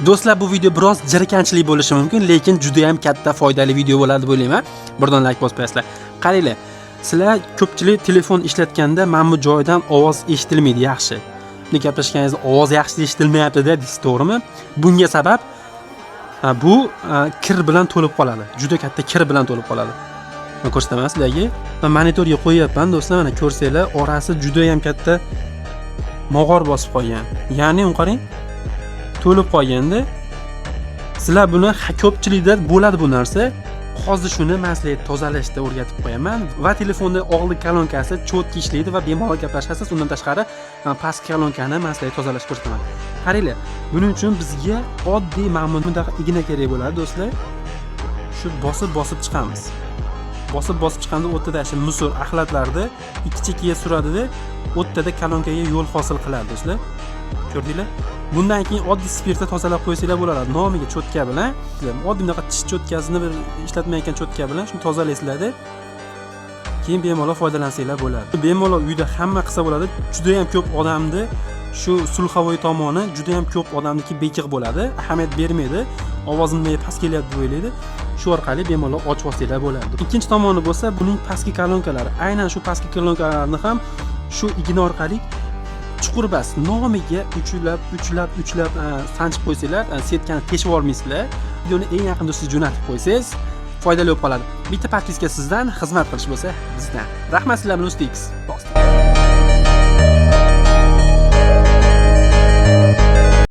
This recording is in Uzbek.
Do'stlar, bu video biroz jirkanchli bo'lishi mumkin, lekin juda ham katta foydali video bo'ladi deb o'ylayman. Birdan like bosib qo'yasizlar. Qaranglar, sizlar ko'pchilik telefon ishlatganda mana bu joydan ovoz eshitilmaydi yaxshi. Buni gaplashganingizda ovoz yaxshi eshitilmayapti-da, deysiz, to'g'rimi? Bunga sabab bu kir bilan to'lib qoladi. Juda katta kir bilan to'lib qoladi. Men ko'rsataman sizlarga. Men monitorga qo'yapman, do'stlar, mana ko'rsanglar, orasi juda ham katta mog'or bosib qolgan. Ya'ni qarang, to'lib qolganda sizlar buni ko'pchilikda bo'ladi bu narsa. Hozir shuni men sizlarga tozalashda o'rgatib qo'yaman va telefonda og'li kolonkasi cho'tki ishlaydi va bemalol gaplashasiz. Undan tashqari pastki kolonkani men sizlarga tozalashni ko'rsataman. Qaranglar, buning uchun bizga oddiy ma'mul igna kerak bo'ladi, do'stlar. Shu bosib chiqamiz. Bosib chiqqanda o'rtada shu musor axlatlarni ikki chekkaga suradida, o'rtada kolonkaga yo'l hosil qiladi, do'stlar. Ko'rdinglar? Bundan keyin oddiy spirtda tozalab qo'ysanglar bo'ladi. Nomiga cho'tka bilan, oddiy bunaqa tish cho'tkasini bir ishlatmayotgan cho'tka bilan shuni tozalaysizlar-da. Keyin bemalol foydalansanglar bo'ladi. Bemalol uyda hamma qilsa bo'ladi. Juda ham ko'p odamni shu sulhovoy tomoni juda ham ko'p odamniki bekiq bo'ladi. Ahamiyat bermaydi. Ovozimdan past kelyapti deb o'ylaydi. Shu orqali bemalol ochib olsanglar bo'ladi. Ikkinchi tomoni bo'lsa, buning pastki kolonkalari. Aynan shu pastki kolonkalarni ham shu igna orqali chuqur bas nomiga uchlab sanchib qo'ysanglar, setkani teshib olmaysizlar. Videoni eng yaqin do'stingizga jo'natib qo'ysangiz, foydali bo'lib qoladi. Bitta podpiska sizdan, xizmat qilish bo'lsa bizdan. Rahmat sizlar bilan Do'st X.